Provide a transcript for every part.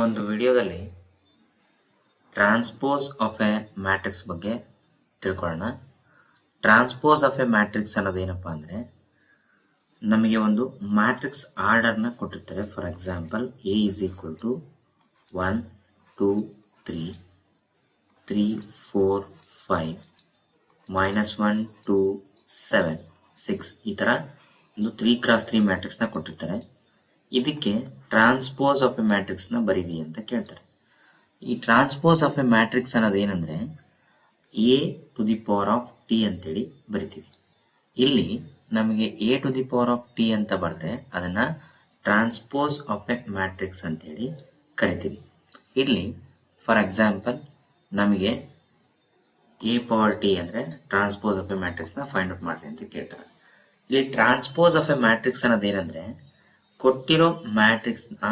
ಒಂದು ವಿಡಿಯೋದಲ್ಲಿ transpose of a matrix ಬಗ್ಗೆ ತಿಳ್ಕೊಳ್ಳೋಣ. ಟ್ರಾನ್ಸ್ಪೋಸ್ ಆಫ್ ಎ ಮ್ಯಾಟ್ರಿಕ್ಸ್ ಅನ್ನೋದೇನಪ್ಪ ಅಂದರೆ, ನಮಗೆ ಒಂದು ಮ್ಯಾಟ್ರಿಕ್ಸ್ ಆರ್ಡರ್ನ ಕೊಟ್ಟಿರ್ತಾರೆ. For example, A is equal to 1 2 3 3 4 5 -1 2 7 6 ಈ ಥರ ಒಂದು 3x3 ಮ್ಯಾಟ್ರಿಕ್ಸ್ನ ಕೊಟ್ಟಿರ್ತಾರೆ. ಇದಕ್ಕೆ ಟ್ರಾನ್ಸ್ಪೋಸ್ ಆಫ್ ಎ ಮ್ಯಾಟ್ರಿಕ್ಸ್ನ ಬರೀರಿ ಅಂತ ಕೇಳ್ತಾರೆ. ಈ ಟ್ರಾನ್ಸ್ಪೋಸ್ ಆಫ್ ಎ ಮ್ಯಾಟ್ರಿಕ್ಸ್ ಅನ್ನೋದು ಏನಂದರೆ, A to the power of T ಅಂತೇಳಿ ಬರಿತೀವಿ. ಇಲ್ಲಿ ನಮಗೆ A to the power of T ಅಂತ ಬರೆದ್ರೆ ಅದನ್ನು ಟ್ರಾನ್ಸ್ಪೋಸ್ ಆಫ್ ಎ ಮ್ಯಾಟ್ರಿಕ್ಸ್ ಅಂತೇಳಿ ಕರಿತೀವಿ. ಇಲ್ಲಿ ಫಾರ್ ಎಕ್ಸಾಂಪಲ್ ನಮಗೆ ಎ ಪವರ್ ಟಿ ಅಂದರೆ ಟ್ರಾನ್ಸ್ಪೋಸ್ ಆಫ್ ಎ ಮ್ಯಾಟ್ರಿಕ್ಸ್ನ ಫೈಂಡ್ ಔಟ್ ಮಾಡಿರಿ ಅಂತ ಕೇಳ್ತಾರೆ. ಇಲ್ಲಿ ಟ್ರಾನ್ಸ್ಪೋಸ್ ಆಫ್ ಎ ಮ್ಯಾಟ್ರಿಕ್ಸ್ ಅನ್ನೋದೇನೆಂದರೆ, ಕೊಟ್ಟಿರೋ ಮ್ಯಾಟ್ರಿಕ್ಸ್ನ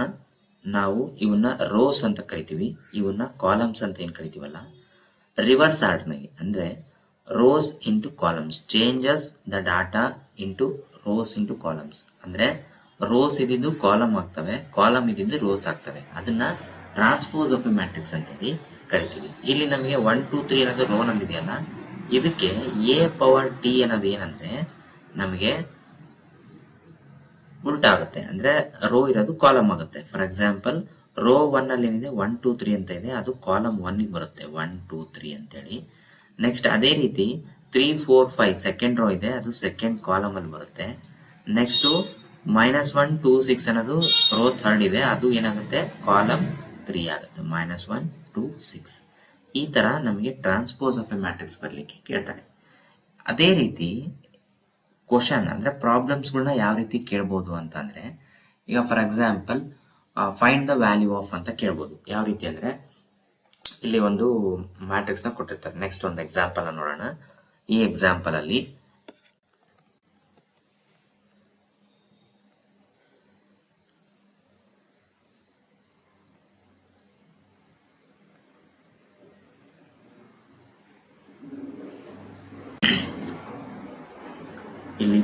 ನಾವು ಇವನ್ನ ರೋಸ್ ಅಂತ ಕರಿತೀವಿ, ಇವನ್ನ ಕಾಲಮ್ಸ್ ಅಂತ ಏನು ಕರಿತೀವಲ್ಲ, ರಿವರ್ಸ್ ಆರ್ಡರ್ನಾಗಿ ಅಂದರೆ rose into columns, changes the data into rose into columns. ಅಂದರೆ ರೋಸ್ ಇದ್ದಿದ್ದು ಕಾಲಮ್ ಆಗ್ತವೆ, ಕಾಲಮ್ ಇದ್ದಿದ್ದು ರೋಸ್ ಆಗ್ತವೆ. ಅದನ್ನ ಟ್ರಾನ್ಸ್ಪೋಸ್ ಆಫ್ ಎ ಮ್ಯಾಟ್ರಿಕ್ಸ್ ಅಂತೇಳಿ ಕರಿತೀವಿ. ಇಲ್ಲಿ ನಮಗೆ 1 2 3 ಅನ್ನೋದು ರೋನಲ್ಲಿ ಇದೆಯಲ್ಲ, ಇದಕ್ಕೆ ಎ ಪವರ್ ಟಿ ಅನ್ನೋದು ಏನಂದ್ರೆ ನಮಗೆ ಉಲ್ಟಾ ಆಗುತ್ತೆ. ಅಂದ್ರೆ ರೋ ಇರೋದು ಕಾಲಮ್ ಆಗುತ್ತೆ. ಫಾರ್ ಎಕ್ಸಾಂಪಲ್, ರೋ 1 ಅಲ್ಲಿ ಏನಿದೆ 1 2 3 ಅಂತ ಇದೆ, ಅದು ಕಾಲಮ್ 1 ಬರುತ್ತೆ 1 2 3 ಅಂತೇಳಿ. ನೆಕ್ಸ್ಟ್ ಅದೇ ರೀತಿ 3 4 5 ಸೆಕೆಂಡ್ ರೋ ಇದೆ, ಅದು ಸೆಕೆಂಡ್ ಕಾಲಮ್ ಅಲ್ಲಿ ಬರುತ್ತೆ. ನೆಕ್ಸ್ಟ್ -1 2 6 ಅನ್ನೋದು ರೋ ಥರ್ಡ್ ಇದೆ, ಅದು ಏನಾಗುತ್ತೆ ಕಾಲಮ್ 3 ಆಗುತ್ತೆ. -1 2 6 ಈ ತರ ನಮಗೆ ಟ್ರಾನ್ಸ್ಪೋಸ್ ಆಫ್ ಎ ಮ್ಯಾಟ್ರಿಕ್ಸ್ ಬರಲಿಕ್ಕೆ ಕೇಳ್ತಾರೆ. ಅದೇ ರೀತಿ ಕ್ವಶನ್ ಅಂದ್ರೆ ಪ್ರಾಬ್ಲಮ್ಸ್ಗಳನ್ನ ಯಾವ ರೀತಿ ಕೇಳ್ಬೋದು ಅಂತ ಅಂದ್ರೆ, ಈಗ for example find the value of ಅಂತ ಕೇಳ್ಬೋದು. ಯಾವ ರೀತಿ ಅಂದ್ರೆ, ಇಲ್ಲಿ ಒಂದು ಮ್ಯಾಟ್ರಿಕ್ಸ್ ನ ಕೊಟ್ಟಿರ್ತಾರೆ. ನೆಕ್ಸ್ಟ್ ಒಂದು ಎಕ್ಸಾಂಪಲ್ ನೋಡೋಣ. ಈ ಎಕ್ಸಾಂಪಲ್ ಅಲ್ಲಿ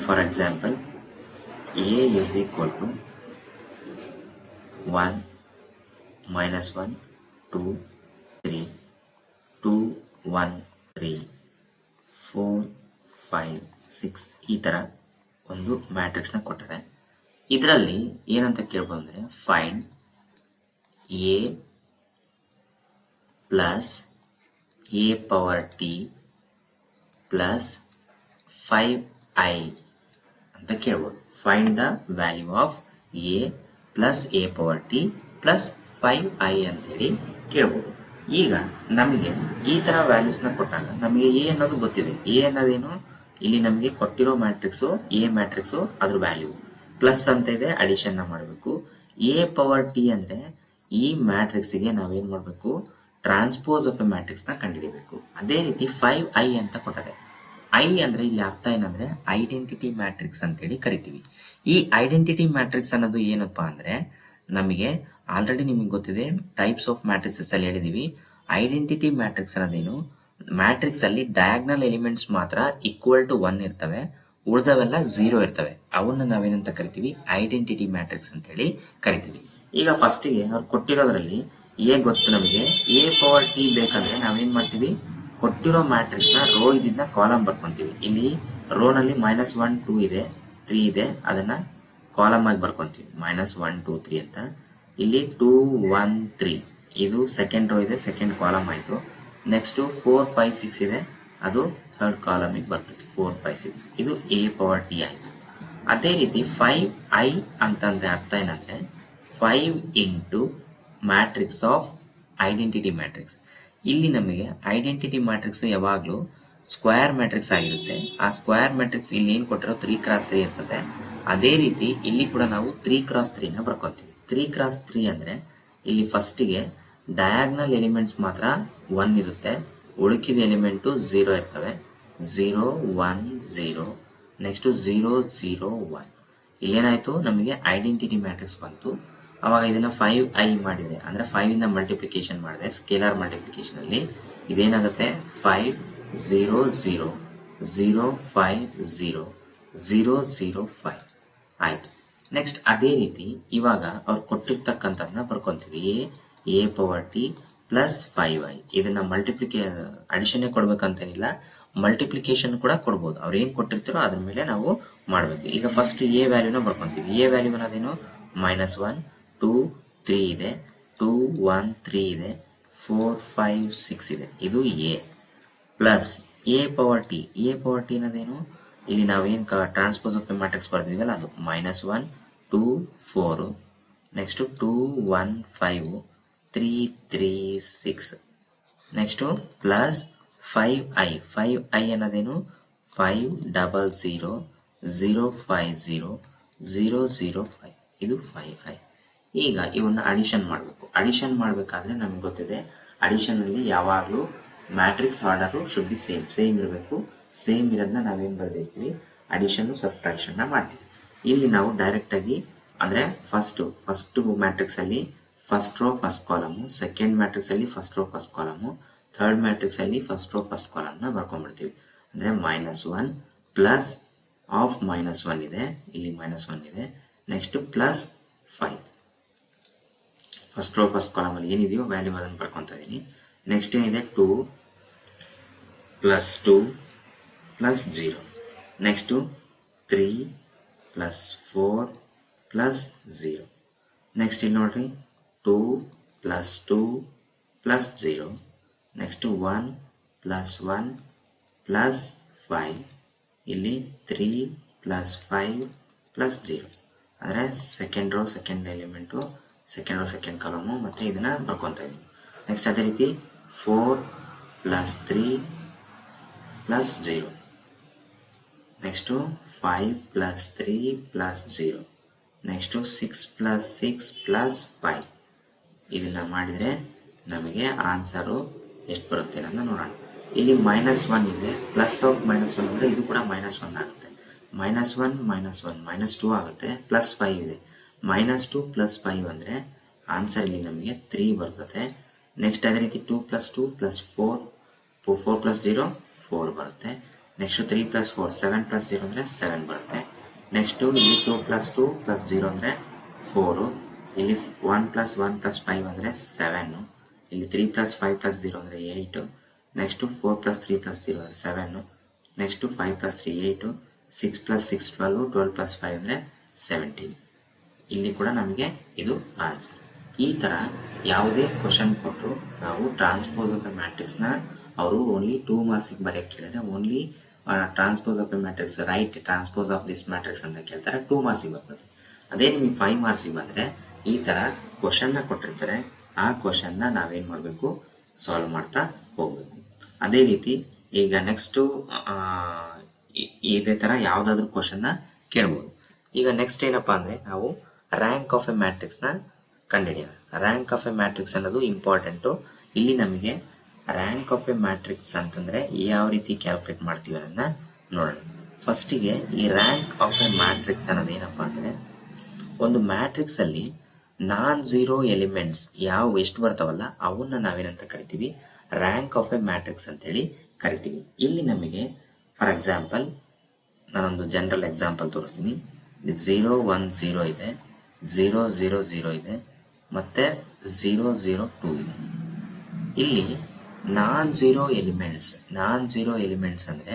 for example A is equal to 1 -1 2 3 2 1 3 4 5 6 ಈ ತರ ಒಂದು ಮ್ಯಾಟ್ರಿಕ್ಸ್ ನ ಕೊಟ್ಟರೆ, ಇದರಲ್ಲಿ ಏನಂತ ಕೇಳ್ಬೋದು ಅಂದ್ರೆ, find A plus A power T plus 5i ಅಂತ ಕೇಳ್ಬೋದು. Find the value of A plus A power T plus 5i ಅಂತೇಳಿ ಕೇಳ್ಬೋದು. ಈಗ ನಮಗೆ ಈ ತರ ವ್ಯಾಲ್ಯೂಸ್ನ ಕೊಟ್ಟಾಗ ನಮಗೆ ಎ ಅನ್ನೋದು ಗೊತ್ತಿದೆ. ಎ ಅನ್ನೋದೇನು, ಇಲ್ಲಿ ನಮಗೆ ಕೊಟ್ಟಿರೋ ಮ್ಯಾಟ್ರಿಕ್ಸು ಎ ಮ್ಯಾಟ್ರಿಕ್ಸು ಅದ್ರ ವ್ಯಾಲ್ಯೂ ಪ್ಲಸ್ ಅಂತ ಇದೆ, ಅಡಿಷನ್ ನ ಮಾಡಬೇಕು. ಎ ಪವರ್ ಟಿ ಅಂದ್ರೆ ಈ ಮ್ಯಾಟ್ರಿಕ್ಸ್ಗೆ ನಾವೇನ್ ಮಾಡಬೇಕು, ಟ್ರಾನ್ಸ್ಪೋಸ್ ಆಫ್ ಎ ಮ್ಯಾಟ್ರಿಕ್ಸ್ ನ ಕಂಡುಹಿಡಿಬೇಕು. ಅದೇ ರೀತಿ 5i ಅಂತ ಕೊಟ್ಟರೆ, ಐ ಅಂದ್ರೆ ಇಲ್ಲಿ ಅರ್ಥ ಏನಂದ್ರೆ ಐಡೆಂಟಿಟಿ ಮ್ಯಾಟ್ರಿಕ್ಸ್ ಅಂತೇಳಿ ಕರಿತೀವಿ. ಈ ಐಡೆಂಟಿಟಿ ಮ್ಯಾಟ್ರಿಕ್ಸ್ ಅನ್ನೋದು ಏನಪ್ಪಾ ಅಂದ್ರೆ, ನಮಗೆ ಆಲ್ರೆಡಿ ನಿಮಗೆ ಗೊತ್ತಿದೆ, ಟೈಪ್ಸ್ ಆಫ್ ಮ್ಯಾಟ್ರಿಕ್ಸಸ್ ಅಲ್ಲಿ ಹೇಳಿದೀವಿ. ಐಡೆಂಟಿಟಿ ಮ್ಯಾಟ್ರಿಕ್ಸ್ ಅನ್ನೋದೇನು, ಮ್ಯಾಟ್ರಿಕ್ಸ್ ಅಲ್ಲಿ ಡಯಾಗ್ನಲ್ ಎಲಿಮೆಂಟ್ಸ್ ಮಾತ್ರ ಈಕ್ವಲ್ ಟು 1 ಇರ್ತವೆ, ಉಳಿದವೆಲ್ಲ 0 ಇರ್ತವೆ. ಅವನ್ನ ನಾವೇನಂತ ಕರಿತೀವಿ, ಐಡೆಂಟಿಟಿ ಮ್ಯಾಟ್ರಿಕ್ಸ್ ಅಂತ ಹೇಳಿ ಕರಿತೀವಿ. ಈಗ ಫಸ್ಟಿಗೆ ಅವ್ರು ಕೊಟ್ಟಿರೋದ್ರಲ್ಲಿ ಎ ಗೊತ್ತು ನಮಗೆ, ಎ ಪವರ್ ಟಿ ಬೇಕಂದ್ರೆ ನಾವೇನ್ ಮಾಡ್ತೀವಿ, ಕೊಟ್ಟಿರೋ ಮ್ಯಾಟ್ರಿಕ್ಸ್ ನ ರೋ ಇದ್ದಿದ್ದ ಕಾಲಮ್ ಬರ್ಕೊಂತೀವಿ. ಇಲ್ಲಿ ರೋ ನಲ್ಲಿ -1 2 ಇದೆ, 3 ಇದೆ, ಅದನ್ನ ಕಾಲಮ್ ಆಗಿ ಬರ್ಕೊಂತೀವಿ -1 2 3 ಅಂತ. ಇಲ್ಲಿ 2 1 3 ಇದು ಸೆಕೆಂಡ್ ರೋ ಇದೆ, ಸೆಕೆಂಡ್ ಕಾಲಮ್ ಆಯ್ತು. ನೆಕ್ಸ್ಟ್ 4 5 6 ಇದೆ, ಅದು ಥರ್ಡ್ ಕಾಲಮ್ ಬರ್ತದೆ 4 5 6. ಇದು ಎ ಪವರ್ ಟಿ ಆಯ್ತು. ಅದೇ ರೀತಿ 5i ಅಂತಂದ್ರೆ ಅರ್ಥ ಏನಂದ್ರೆ 5 into matrix of identity matrix. ಇಲ್ಲಿ ನಮಗೆ ಐಡೆಂಟಿಟಿ ಮ್ಯಾಟ್ರಿಕ್ಸ್ ಯಾವಾಗಲೂ ಸ್ಕ್ವೇರ್ ಮ್ಯಾಟ್ರಿಕ್ಸ್ ಆಗಿರುತ್ತೆ. ಆ ಸ್ಕ್ವೇರ್ ಮ್ಯಾಟ್ರಿಕ್ಸ್ ಇಲ್ಲಿ ಏನ್ ಕೊಟ್ಟಿರೋ 3x3 ಇರ್ತದೆ. ಅದೇ ರೀತಿ ಇಲ್ಲಿ ಕೂಡ ನಾವು 3x3 ನ ಬರ್ಕೊಂತೀವಿ. 3x3 ಅಂದ್ರೆ ಇಲ್ಲಿ ಫಸ್ಟಿಗೆ ಡಯಾಗ್ನಲ್ ಎಲಿಮೆಂಟ್ಸ್ ಮಾತ್ರ 1 ಇರುತ್ತೆ, ಉಳಿಕಿದ ಎಲಿಮೆಂಟು 0 ಇರ್ತವೆ. 0 1 0 ನೆಕ್ಸ್ಟ್ 0 0 1. ಇಲ್ಲೇನಾಯ್ತು, ನಮಗೆ ಐಡೆಂಟಿಟಿ ಮ್ಯಾಟ್ರಿಕ್ಸ್ ಬಂತು. ಅವಾಗ ಇದನ್ನ 5i ಮಾಡಿದ್ರೆ, ಅಂದ್ರೆ 5 ಇಂದ ಮಲ್ಟಿಪ್ಲಿಕೇಶನ್ ಮಾಡಿದ್ರೆ, ಸ್ಕೇಲಾರ್ ಮಲ್ಟಿಪ್ಲಿಕೇಶನ್ ಅಲ್ಲಿ ಇದೇನಾಗುತ್ತೆ 5 0 0 0 5 0 0 0 5 ಆಯ್ತು. ನೆಕ್ಸ್ಟ್ ಅದೇ ರೀತಿ ಇವಾಗ ಅವ್ರು ಕೊಟ್ಟಿರ್ತಕ್ಕಂಥದ್ದನ್ನ ಬರ್ಕೊಂತೀವಿ. A A power T plus 5i. ಇದನ್ನ ಅಡಿಷನ್ನೇ ಕೊಡ್ಬೇಕಂತೇನಿಲ್ಲ, ಮಲ್ಟಿಪ್ಲಿಕೇಶನ್ ಕೂಡ ಕೊಡ್ಬೋದು. ಅವ್ರು ಏನು ಕೊಟ್ಟಿರ್ತಾರೋ ಅದ್ರ ಮೇಲೆ ನಾವು ಮಾಡಬೇಕು. ಈಗ ಫಸ್ಟ್ ಎ ವ್ಯಾಲ್ಯೂನ ಬರ್ಕೊಂತೀವಿ. ಎ ವ್ಯಾಲ್ಯೂ ಅನ್ನೋದೇನು -1 2 3 ಇದೆ, 2 1 3 ಇದೆ, 4 5 6 ಇದೆ. ಇದು A plus A power T. A power T ಅನ್ನೋದೇನು, ಇಲ್ಲಿ ನಾವೇನು ಟ್ರಾನ್ಸ್ಪೋಸ್ ಆಫ್ ಮ್ಯಾಟ್ರಿಕ್ಸ್ ಬರ್ತಿದ್ವಲ್ಲ ಅದು -1 2 4, next 2 1 5 3 3 6, next plus 5i. 5i ಅನ್ನೋದೇನು 5 0 0 0 5 0 0 0 5. ಇದು 5i. ಈಗ ಇವನ್ನ ಅಡಿಷನ್ ಮಾಡಬೇಕು. ಅಡಿಷನ್ ಮಾಡಬೇಕಾದ್ರೆ ನಮ್ಗೆ ಗೊತ್ತಿದೆ, ಅಡಿಷನ್ ಅಲ್ಲಿ ಯಾವಾಗಲೂ matrix order should be same ಇರಬೇಕು. ಸೇಮ್ ಇರೋದನ್ನ ನಾವೇನು ಬರೆದಿರ್ತೀವಿ, ಅಡಿಷನ್ ಸಬ್ಟ್ರಾಕ್ಷನ್ ಮಾಡ್ತೀವಿ. ಇಲ್ಲಿ ನಾವು ಡೈರೆಕ್ಟ್ ಆಗಿ ಅಂದ್ರೆ ಫಸ್ಟ್ ಮ್ಯಾಟ್ರಿಕ್ಸ್ ಅಲ್ಲಿ first row first column, second matrix ಅಲ್ಲಿ first row first column, third matrix ಅಲ್ಲಿ ಫಸ್ಟ್ ರೋ ಫಸ್ಟ್ ಕಾಲಮ್ನ ಬರ್ಕೊಂಡ್ಬಿಡ್ತೀವಿ. ಅಂದ್ರೆ -1 ಪ್ಲಸ್ ಆಫ್ -1 ಇದೆ, ಇಲ್ಲಿ -1 ಇದೆ, next plus 5. First row first column ಅಲ್ಲಿ ಏನಿದೆಯೋ ವ್ಯಾಲ್ಯೂ ಅದನ್ನು ಬರ್ಕೊಂತ ಇದೀನಿ. ನೆಕ್ಸ್ಟ್ ಏನಿದೆ 2 plus 2 plus 0, next 3 plus 4 plus 0, next ಇಲ್ಲಿ ನೋಡ್ರಿ 2 plus 2 plus 0, next 1 plus 1 plus 5, ಇಲ್ಲಿ 3 ಪ್ಲಸ್ 5 ಪ್ಲಸ್ 0. ಅಂದರೆ second row second element, second row second column, ಮತ್ತು ಇದನ್ನು ಬರ್ಕೊತಾ ಇದ್ದೀವಿ. ನೆಕ್ಸ್ಟ್ ಅದೇ ರೀತಿ 4 plus 3 plus 0, next 5 plus 3 plus 0, next 6 plus 6 plus 5. ಇದನ್ನು ಮಾಡಿದರೆ ನಮಗೆ ಆನ್ಸರು ಎಷ್ಟು ಬರುತ್ತೆ ಅಂತ ನೋಡೋಣ. ಇಲ್ಲಿ -1 ಇದೆ, ಪ್ಲಸ್ ಆಫ್ -1 ಅಂದರೆ ಇದು ಕೂಡ -1 ಆಗುತ್ತೆ. -1 -1 -2 ಆಗುತ್ತೆ, ಪ್ಲಸ್ 5 ಇದೆ. -2 ಪ್ಲಸ್ 5 ಅಂದರೆ ಆನ್ಸರ್ ಇಲ್ಲಿ ನಮಗೆ 3 ಬರ್ತದೆ. ನೆಕ್ಸ್ಟ್ ಅದೇ ರೀತಿ 2 ಪ್ಲಸ್ 2 ಪ್ಲಸ್ 4 ಪ್ಲಸ್ 0 4 ಬರುತ್ತೆ. ನೆಕ್ಸ್ಟ್ 3 ಪ್ಲಸ್ 4 7 ಪ್ಲಸ್ 0 ಅಂದರೆ 7 ಬರುತ್ತೆ. ನೆಕ್ಸ್ಟು ಇಲ್ಲಿ 2 ಪ್ಲಸ್ 2 ಪ್ಲಸ್ 0 ಅಂದರೆ 4, ಇಲ್ಲಿ 1 ಪ್ಲಸ್ 1 ಪ್ಲಸ್ 5 ಅಂದರೆ 7, ಇಲ್ಲಿ 3 ಪ್ಲಸ್ 5 ಪ್ಲಸ್ 0 ಅಂದರೆ 8, ನೆಕ್ಸ್ಟು 4 ಪ್ಲಸ್ 3 ಪ್ಲಸ್ 0 ಅಂದರೆ 7, ನೆಕ್ಸ್ಟು 5 ಪ್ಲಸ್ 3 8, 6 ಪ್ಲಸ್ 6 12, 12 ಪ್ಲಸ್ 5 ಅಂದರೆ 17. ಇಲ್ಲಿ ಕೂಡ ನಮಗೆ ಇದು ಆನ್ಸರ್. ಈ ಥರ ಯಾವುದೇ ಕ್ವಶನ್ ಕೊಟ್ಟರು ನಾವು ಟ್ರಾನ್ಸ್ಪೋಸ್ ಆಫ್ ಎ ಮ್ಯಾಟ್ರಿಕ್ಸ್ನ ಅವರು ಓನ್ಲಿ 2 ಮಾರ್ಕ್ಸಿಗೆ ಬರೆಯೋಕ್ಕೆ ಕೇಳಿದ್ರೆ only transpose of a matrix right transpose of this matrix ಅಂತ ಕೇಳ್ತಾರೆ, 2 ಮಾರ್ಕ್ಸಿಗೆ ಬರ್ತದೆ. ಅದೇ ನಿಮಗೆ 5 ಮಾರ್ಕ್ಸಿಗೆ ಬಂದರೆ ಈ ಥರ ಕ್ವಶನ್ನ ಕೊಟ್ಟಿರ್ತಾರೆ, ಆ ಕ್ವಶನ್ನ ನಾವೇನು ಮಾಡಬೇಕು, ಸಾಲ್ವ್ ಮಾಡ್ತಾ ಹೋಗಬೇಕು. ಅದೇ ರೀತಿ ಈಗ ನೆಕ್ಸ್ಟು ಇದೇ ಥರ ಯಾವುದಾದ್ರೂ ಕ್ವಶನ್ನ ಕೇಳ್ಬೋದು. ಈಗ ನೆಕ್ಸ್ಟ್ ಏನಪ್ಪ ಅಂದರೆ ನಾವು ರ್ಯಾಂಕ್ ಆಫ್ ಎ ಮ್ಯಾಟ್ರಿಕ್ಸ್ನ ಕಂಡುಹಿಡಿಯೋಣ. ರ್ಯಾಂಕ್ ಆಫ್ ಎ ಮ್ಯಾಟ್ರಿಕ್ಸ್ ಅನ್ನೋದು ಇಂಪಾರ್ಟೆಂಟು. ಇಲ್ಲಿ ನಮಗೆ ರ್ಯಾಂಕ್ ಆಫ್ ಎ ಮ್ಯಾಟ್ರಿಕ್ಸ್ ಅಂತಂದರೆ ಯಾವ ರೀತಿ ಕ್ಯಾಲ್ಕುಲೇಟ್ ಮಾಡ್ತೀವಿ ಅನ್ನೋದನ್ನ ನೋಡೋಣ. ಫಸ್ಟಿಗೆ ಈ ರ್ಯಾಂಕ್ ಆಫ್ ಎ ಮ್ಯಾಟ್ರಿಕ್ಸ್ ಅನ್ನೋದು ಏನಪ್ಪ ಅಂದರೆ, ಒಂದು ಮ್ಯಾಟ್ರಿಕ್ಸಲ್ಲಿ ನಾನ್-ಝೀರೋ ಎಲಿಮೆಂಟ್ಸ್ ಎಷ್ಟು ಬರ್ತಾವಲ್ಲ ಅವನ್ನ ನಾವೇನಂತ ಕರಿತೀವಿ, ರ್ಯಾಂಕ್ ಆಫ್ ಎ ಮ್ಯಾಟ್ರಿಕ್ಸ್ ಅಂತೇಳಿ ಕರಿತೀವಿ. ಇಲ್ಲಿ ನಮಗೆ ಫಾರ್ ಎಕ್ಸಾಂಪಲ್ ನಾನೊಂದು ಜನರಲ್ ಎಕ್ಸಾಂಪಲ್ ತೋರಿಸ್ತೀನಿ. 0 1 0 ಇದೆ, 0 0 0 ಇದೆ, ಮತ್ತು 0 0 2 ಇದೆ. ಇಲ್ಲಿ ನಾನ್-ಝೀರೋ ಎಲಿಮೆಂಟ್ಸ್ ಅಂದರೆ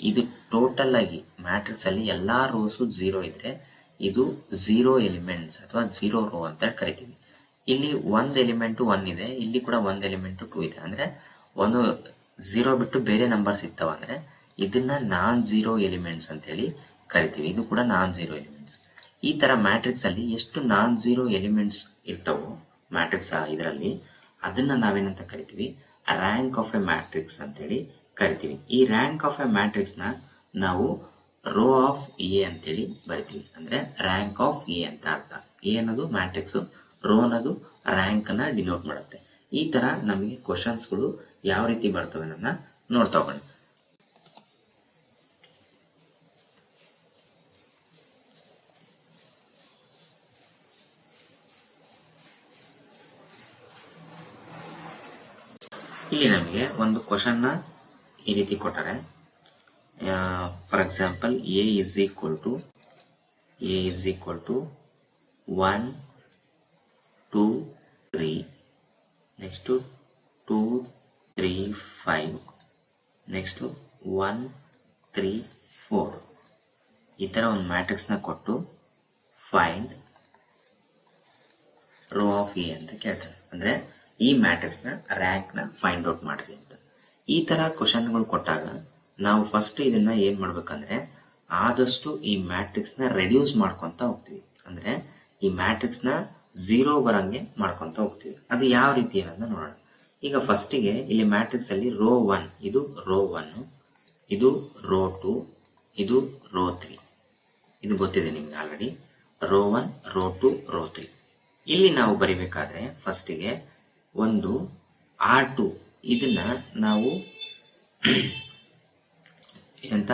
ಇದು ಟೋಟಲ್ ಆಗಿ ಮ್ಯಾಟ್ರಿಕ್ಸ್ ಅಲ್ಲಿ ಎಲ್ಲ ರೋಸು 0 ಇದ್ರೆ ಇದು 0 ಎಲಿಮೆಂಟ್ಸ್ ಅಥವಾ 0 ರೋ ಅಂತ ಕರಿತೀವಿ. ಇಲ್ಲಿ ಒಂದು ಎಲಿಮೆಂಟು 1 ಇದೆ, ಇಲ್ಲಿ ಕೂಡ ಒಂದು ಎಲಿಮೆಂಟು 2 ಇದೆ. ಅಂದರೆ ಒಂದು 0 ಬಿಟ್ಟು ಬೇರೆ ನಂಬರ್ಸ್ ಇರ್ತಾವ, ಅಂದರೆ ಇದನ್ನ ನಾನ್-ಝೀರೋ ಎಲಿಮೆಂಟ್ಸ್ ಅಂತೇಳಿ ಕರಿತೀವಿ. ಇದು ಕೂಡ ನಾನ್-ಝೀರೋ ಎಲಿಮೆಂಟ್ಸ್. ಈ ಥರ ಮ್ಯಾಟ್ರಿಕ್ಸ್ ಅಲ್ಲಿ ಎಷ್ಟು ನಾನ್-ಝೀರೋ ಎಲಿಮೆಂಟ್ಸ್ ಇರ್ತಾವೋ ಮ್ಯಾಟ್ರಿಕ್ಸ್ ಇದರಲ್ಲಿ, ಅದನ್ನ ನಾವೇನಂತ ಕರಿತೀವಿ, ರ್ಯಾಂಕ್ ಆಫ್ ಎ ಮ್ಯಾಟ್ರಿಕ್ಸ್ ಅಂತೇಳಿ ಕರಿತೀವಿ. ಈ ರ್ಯಾಂಕ್ ಆಫ್ ಎ ಮ್ಯಾಟ್ರಿಕ್ಸ್ನ ನಾವು ರೋ ಆಫ್ ಎ ಅಂತೇಳಿ ಬರಿತೀವಿ. ಅಂದರೆ ರ್ಯಾಂಕ್ ಆಫ್ ಎ ಅಂತ ಅರ್ಥ. ಎ ಅನ್ನೋದು ಮ್ಯಾಟ್ರಿಕ್ಸು, ರೋ ಅನ್ನೋದು ರ್ಯಾಂಕನ್ನು ಡಿನೋಟ್ ಮಾಡುತ್ತೆ. ಈ ಥರ ನಮಗೆ ಕ್ವಶನ್ಸ್ಗಳು ಯಾವ ರೀತಿ ಬರ್ತವೆ ಅನ್ನೋದನ್ನ ನೋಡ್ತಾ ಹೋಗೋಣ. ಇಲ್ಲಿ ನಮಗೆ ಒಂದು ಕ್ವಶನ್ನ ಈ ರೀತಿ ಕೊಟ್ಟರೆ, for example A is equal to 1 2 3 next 2 3 5, next 1 3 4. ಈ ಥರ ಒಂದು ಮ್ಯಾಟ್ರಿಕ್ಸ್ನ ಕೊಟ್ಟು ಫೈಂಡ್ ರೋ ಆಫ್ ಎ ಅಂತ ಕೇಳ್ತಾರೆ. ಅಂದರೆ ಈ ಮ್ಯಾಟ್ರಿಕ್ಸ್ನ ರ್ಯಾಂಕ್ನ ಫೈಂಡ್ ಔಟ್ ಮಾಡಿರಿ ಅಂತ. ಈ ಥರ ಕ್ವಶನ್ಗಳು ಕೊಟ್ಟಾಗ ನಾವು ಫಸ್ಟ್ ಇದನ್ನು ಏನು ಮಾಡಬೇಕಂದ್ರೆ ಆದಷ್ಟು ಈ ಮ್ಯಾಟ್ರಿಕ್ಸ್ನ ರೆಡ್ಯೂಸ್ ಮಾಡ್ಕೊತ ಹೋಗ್ತೀವಿ. ಅಂದರೆ ಈ ಮ್ಯಾಟ್ರಿಕ್ಸ್ನ 0 ಬರಂಗೆ ಮಾಡ್ಕೊತ ಹೋಗ್ತೀವಿ. ಅದು ಯಾವ ರೀತಿ ಅನ್ನೋದನ್ನ ನೋಡೋಣ. ಈಗ ಫಸ್ಟಿಗೆ ಇಲ್ಲಿ ಮ್ಯಾಟ್ರಿಕ್ಸಲ್ಲಿ ರೋ 1 ಇದು ರೋ 1, ಇದು ರೋ 2, ಇದು ರೋ 3. ಇದು ಗೊತ್ತಿದೆ ನಿಮ್ಗೆ ಆಲ್ರೆಡಿ. Rho 1, rho 2, rho 3. ಇಲ್ಲಿ ನಾವು ಬರಿಬೇಕಾದ್ರೆ ಫಸ್ಟಿಗೆ ಒಂದು R2 ಇದನ್ನ ನಾವು ಎಂತ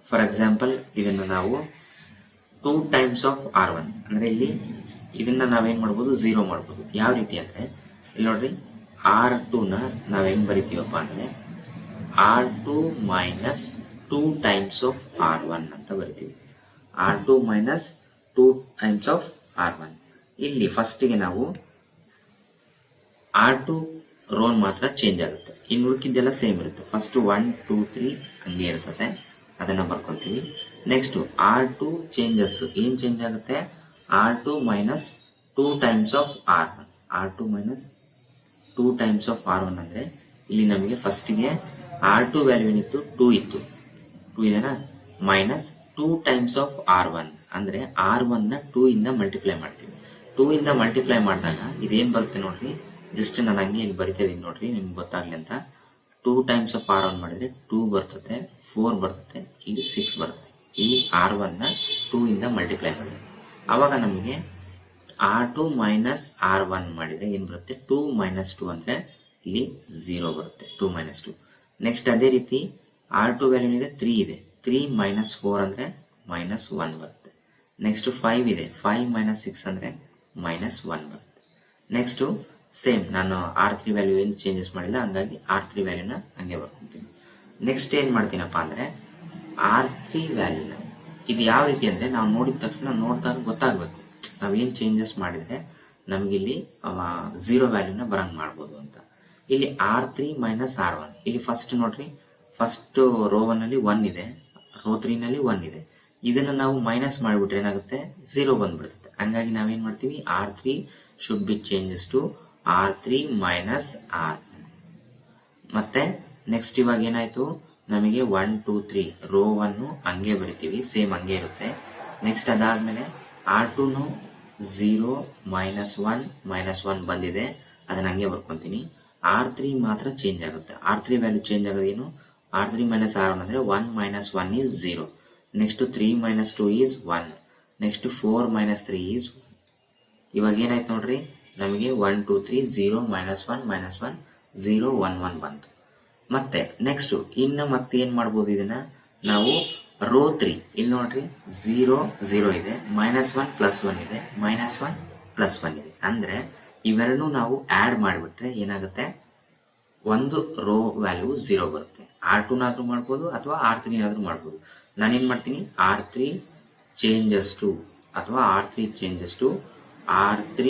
ಫಾರ್ ಎಕ್ಸಾಂಪಲ್ ಇದನ್ನು ನಾವು 2 ಟೈಮ್ಸ್ ಆಫ್ R1 ಅಂದರೆ ಇಲ್ಲಿ ಇದನ್ನ ನಾವೇನು ಮಾಡ್ಬೋದು 0 ಮಾಡ್ಬೋದು. ಯಾವ ರೀತಿ ಅಂದರೆ ಇಲ್ಲಿ ನೋಡ್ರಿ R2ನ ನಾವು ಹೆಂಗೆ ಬರಿತೀವಪ್ಪ ಅಂದರೆ R2 minus 2 times of R1 ಅಂತ ಬರಿತೀವಿ. R2 minus 2 times of R1. ಇಲ್ಲಿ ಫಸ್ಟಿಗೆ ನಾವು R2 ರೋನ್ ಮಾತ್ರ ಚೇಂಜ್ ಆಗುತ್ತೆ, ಇನ್ನು ಉಳಿಕಿದ್ದೆಲ್ಲ ಸೇಮ್ ಇರುತ್ತೆ. ಫಸ್ಟ್ 1 2 3 ಹಂಗೆ ಇರ್ತದೆ, ಅದನ್ನು ಬರ್ಕೊತೀವಿ. ನೆಕ್ಸ್ಟು R2 ಚೇಂಜಸ್ ಏನು ಚೇಂಜ್ ಆಗುತ್ತೆ, R2 minus 2 times of R1. R2 minus 2 times of R1 ಅಂದರೆ ಇಲ್ಲಿ ನಮಗೆ ಫಸ್ಟಿಗೆ R2 ವ್ಯಾಲ್ಯೂ ಏನಿತ್ತು 2 ಇತ್ತು, 2 ಇದೆನಾ, ಮೈನಸ್ 2 ಟೈಮ್ಸ್ ಆಫ್ R1 ಅಂದರೆ R1ನ 2 ಇಂದ ಮಲ್ಟಿಪ್ಲೈ ಮಾಡ್ತೀವಿ. 2 ಇಂದ ಮಲ್ಟಿಪ್ಲೈ ಮಾಡಿದಾಗ ಇದೇನು ಬರುತ್ತೆ ನೋಡ್ರಿ, ಜಸ್ಟ್ ನಾನು ಹಂಗೆ ಇಲ್ಲಿ ಬರಿತಾ ಇದೀನಿ ನೋಡ್ರಿ ನಿಮ್ಗೆ ಗೊತ್ತಾಗ್ಲಿ ಅಂತ. 2 ಟೈಮ್ಸ್ ಆಫ್ R1 ಮಾಡಿದ್ರೆ 2 ಬರ್ತದೆ, 4 ಬರ್ತದೆ, ಇಲ್ಲಿ 6 ಬರುತ್ತೆ. ಈ R1ನ 2 ಇಂದ ಮಲ್ಟಿಪ್ಲೈ ಮಾಡಿದ್ರೆ ಆವಾಗ ನಮಗೆ R2 ಮೈನಸ್ R1 ಮಾಡಿದರೆ ಏನು ಬರುತ್ತೆ, 2 ಮೈನಸ್ 2 ಅಂದರೆ ಇಲ್ಲಿ 0 ಬರುತ್ತೆ, 2 ಮೈನಸ್ 2. ನೆಕ್ಸ್ಟ್ ಅದೇ ರೀತಿ R2 ವ್ಯಾಲ್ಯೂ ಇದೆ 3 ಇದೆ, 3 ಮೈನಸ್ 4 ಅಂದರೆ ಮೈನಸ್ 1 ಬರುತ್ತೆ. ನೆಕ್ಸ್ಟ್ 5 ಇದೆ, 5 ಮೈನಸ್ 6 ಅಂದರೆ ಮೈನಸ್ 1 ಬರುತ್ತೆ. ನೆಕ್ಸ್ಟು ಸೇಮ್ ನಾನು R3 ವ್ಯಾಲ್ಯೂ ಏನು ಚೇಂಜಸ್ ಮಾಡಿಲ್ಲ, ಹಂಗಾಗಿ R3 ವ್ಯಾಲ್ಯೂನ ಹಂಗೆ ಬರ್ಕೊತೀನಿ. ನೆಕ್ಸ್ಟ್ ಏನು ಮಾಡ್ತೀನಪ್ಪ ಅಂದರೆ R3 ವ್ಯಾಲ್ಯೂನ ಇದು ಯಾವ ರೀತಿ ಅಂದರೆ ನಾವು ನೋಡಿದ ತಕ್ಷಣ ನೋಡಿದಾಗ ಗೊತ್ತಾಗಬೇಕು ನಾವೇನು ಚೇಂಜಸ್ ಮಾಡಿದರೆ ನಮಗಿಲ್ಲಿ 0 ವ್ಯಾಲ್ಯೂನ ಬರಂಗೆ ಮಾಡ್ಬೋದು ಅಂತ. ಇಲ್ಲಿ R3 ಮೈನಸ್ R1 ಇಲ್ಲಿ ಫಸ್ಟ್ ನೋಡ್ರಿ, ಫಸ್ಟ್ ರೋ 1ನಲ್ಲಿ 1 ಇದೆ, ರೋ 3ನಲ್ಲಿ 1 ಇದೆ. ಇದನ್ನು ನಾವು ಮೈನಸ್ ಮಾಡಿಬಿಟ್ರೆ ಏನಾಗುತ್ತೆ, 0 ಬಂದ್ಬಿಡ್ತದೆ. ಹಂಗಾಗಿ ನಾವೇನು ಮಾಡ್ತೀವಿ, R3 should be changes to R3 minus R1. ಮತ್ತೆ ನೆಕ್ಸ್ಟ್ ಇವಾಗ ಏನಾಯಿತು, ನಮಗೆ 1 2 3 ರೋ 1 ಹಂಗೆ ಬರಿತೀವಿ, ಸೇಮ್ ಹಂಗೆ ಇರುತ್ತೆ. ನೆಕ್ಸ್ಟ್ ಅದಾದಮೇಲೆ R2ನು 0 ಮೈನಸ್ 1 ಬಂದಿದೆ, ಅದನ್ನ ಹಂಗೆ ಬರ್ಕೊತೀನಿ. R3 ಮಾತ್ರ ಚೇಂಜ್ ಆಗುತ್ತೆ. R3 value change ಆಗೋದೇನು, R3 minus R1 ಅಂದರೆ 1 minus 1 is 0. Next 3 minus 2 is 1. Next 4 minus 3 is 1. ಇವಾಗ ಏನಾಯ್ತು ನೋಡ್ರಿ, ನಮಗೆ 1 2 3 0 ಮೈನಸ್ 1 0 1 1 ಬಂತು. ಮತ್ತೆ ನೆಕ್ಸ್ಟು ಇನ್ನು ಮತ್ತೆ ಏನು ಮಾಡ್ಬೋದು, ಇದನ್ನ ನಾವು ರೋ 3 ಇಲ್ಲಿ ನೋಡ್ರಿ 0 0 ಇದೆ, ಮೈನಸ್ 1 ಪ್ಲಸ್ 1 ಇದೆ, ಮೈನಸ್ 1 ಪ್ಲಸ್ 1 ಇದೆ. ಅಂದರೆ ಇವೆರಡೂ ನಾವು ಆ್ಯಡ್ ಮಾಡಿಬಿಟ್ರೆ ಏನಾಗುತ್ತೆ, ಒಂದು ರೋ ವ್ಯಾಲ್ಯೂ 0 ಬರುತ್ತೆ. R2ನಾದ್ರೂ ಮಾಡ್ಬೋದು ಅಥವಾ R3ನಾದ್ರೂ ಮಾಡ್ಬೋದು. ನಾನೇನು ಮಾಡ್ತೀನಿ, R3 ಚೇಂಜಸ್ ಟು ಅಥವಾ R3 changes to R3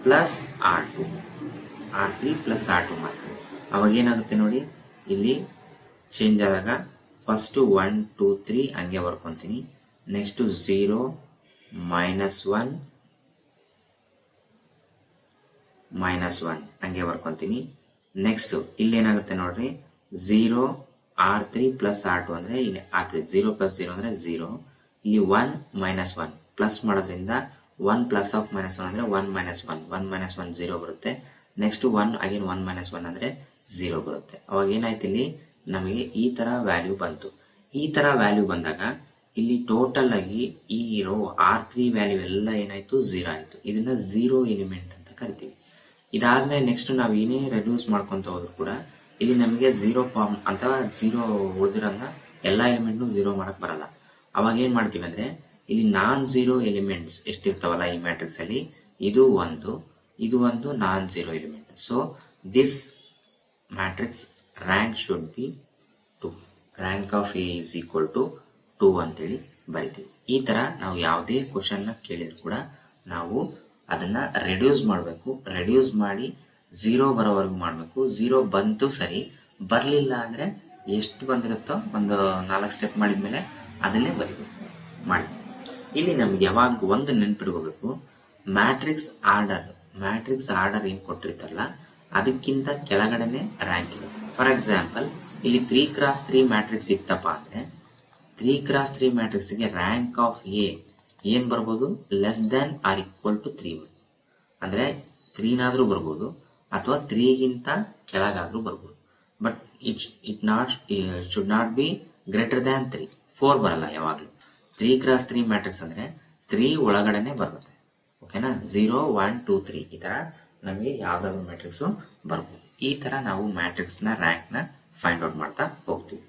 plus R2 ಮಾಡ್ತೀನಿ. ಅವಾಗ ಏನಾಗುತ್ತೆ ನೋಡಿ, ಇಲ್ಲಿ ಚೇಂಜ್ ಆದಾಗ ಫಸ್ಟು 1 2 3 ಹಂಗೆ ಬರ್ಕೊತೀನಿ. ನೆಕ್ಸ್ಟು 0 ಮೈನಸ್ 1 ಹಂಗೆ ಬರ್ಕೊತೀನಿ. ನೆಕ್ಸ್ಟು ಇಲ್ಲೇನಾಗುತ್ತೆ ನೋಡ್ರಿ, 0 R3 ಪ್ಲಸ್ R2 ಅಂದರೆ ಇಲ್ಲಿ R3 0 ಪ್ಲಸ್ 0 ಅಂದರೆ 0. ಇಲ್ಲಿ 1 ಮೈನಸ್ 1 ಪ್ಲಸ್ ಮಾಡೋದ್ರಿಂದ 1 ಪ್ಲಸ್ ಆಫ್ ಮೈನಸ್ 1 ಅಂದರೆ 1 ಮೈನಸ್ 1 0 ಬರುತ್ತೆ. ನೆಕ್ಸ್ಟ್ 1 ಅಗೇನ್ 1 ಮೈನಸ್ 1 ಅಂದರೆ 0 ಬರುತ್ತೆ. ಅವಾಗ ಏನಾಯ್ತು, ಇಲ್ಲಿ ನಮಗೆ ಈ ಥರ ವ್ಯಾಲ್ಯೂ ಬಂತು. ಈ ಥರ ವ್ಯಾಲ್ಯೂ ಬಂದಾಗ ಇಲ್ಲಿ ಟೋಟಲ್ ಆಗಿ ಈ ಇರೋ R3 ವ್ಯಾಲ್ಯೂ ಎಲ್ಲ ಏನಾಯಿತು, 0 ಆಯಿತು. ಇದನ್ನು 0 ಎಲಿಮೆಂಟ್ ಅಂತ ಕರಿತೀವಿ. ಇದಾದ್ಮೇಲೆ ನೆಕ್ಸ್ಟ್ ನಾವು ಏನೇ ರೆಡ್ಯೂಸ್ ಮಾಡ್ಕೊತ ಹೋದ್ರು ಕೂಡ ಇಲ್ಲಿ ನಮಗೆ 0 ಫಾರ್ಮ್ ಅಥವಾ 0 ಉಳಿದಿರೋದನ್ನ ಎಲ್ಲ ಎಲಿಮೆಂಟ್ನು 0 ಮಾಡಕ್ಕೆ ಬರಲ್ಲ. ಅವಾಗ ಏನು ಮಾಡ್ತೀವಿ ಅಂದರೆ ಇಲ್ಲಿ ನಾನ್ 0 ಎಲಿಮೆಂಟ್ಸ್ ಎಷ್ಟಿರ್ತಾವಲ್ಲ ಈ ಮ್ಯಾಟ್ರಿಕ್ಸ್ ಅಲ್ಲಿ, ಇದು ಒಂದು non 0 element. So this matrix rank should be 2. Rank of A is equal to 2 ಅಂತೇಳಿ ಬರಿತೀವಿ. ಈ ಥರ ನಾವು ಯಾವುದೇ ಕ್ವಶನ್ನ ಕೇಳಿದ್ರು ಕೂಡ ನಾವು ಅದನ್ನು ರೆಡ್ಯೂಸ್ ಮಾಡಬೇಕು. ರೆಡ್ಯೂಸ್ ಮಾಡಿ 0 ಬರೋವರೆಗೂ ಮಾಡಬೇಕು. 0 ಬಂತು ಸರಿ, ಬರಲಿಲ್ಲ ಅಂದರೆ ಎಷ್ಟು ಬಂದಿರುತ್ತೋ ಒಂದು 4 ಸ್ಟೆಪ್ ಮಾಡಿದ ಮೇಲೆ ಅದನ್ನೇ ಬರೀಬೇಕು ಮಾಡಿ. ಇಲ್ಲಿ ನಮ್ಗೆ ಯಾವಾಗ ಒಂದು ನೆನ್ಪಿಟ್ಕೋಬೇಕು, ಮ್ಯಾಟ್ರಿಕ್ಸ್ ಆರ್ಡರ್ ಏನು ಕೊಟ್ಟಿರ್ತಾರಲ್ಲ ಅದಕ್ಕಿಂತ ಕೆಳಗಡೆನೆ ರ್ಯಾಂಕ್ ಇದೆ. ಫಾರ್ ಎಕ್ಸಾಂಪಲ್ ಇಲ್ಲಿ 3x3 ಮ್ಯಾಟ್ರಿಕ್ಸ್ ಇತ್ತಪ್ಪ ಅಂದರೆ 3x3 ಮ್ಯಾಟ್ರಿಕ್ಸ್ಗೆ ರ್ಯಾಂಕ್ ಆಫ್ ಎ ಏನು ಬರ್ಬೋದು, less than or equal to 3 ಅಂದರೆ 3ನಾದರೂ ಬರ್ಬೋದು ಅಥವಾ 3ಗಿಂತ ಕೆಳಗಾದರೂ ಬರ್ಬೋದು. But should not be greater than 3. 4 ಬರಲ್ಲ ಯಾವಾಗಲೂ. 3x3 ಮ್ಯಾಟ್ರಿಕ್ಸ್ ಅಂದರೆ 3 ಒಳಗಡೆನೆ ಬರುತ್ತೆ. ಓಕೆನಾ? 0 1 2 3 ಈ ಥರ ನಮಗೆ ಯಾವುದಾದ್ರೂ ಮ್ಯಾಟ್ರಿಕ್ಸು ಬರ್ಬೋದು. ಈ ಥರ ನಾವು ಮ್ಯಾಟ್ರಿಕ್ಸ್ನ ರ್ಯಾಂಕ್ನ ಫೈಂಡ್ ಔಟ್ ಮಾಡ್ತಾ ಹೋಗ್ತೀವಿ.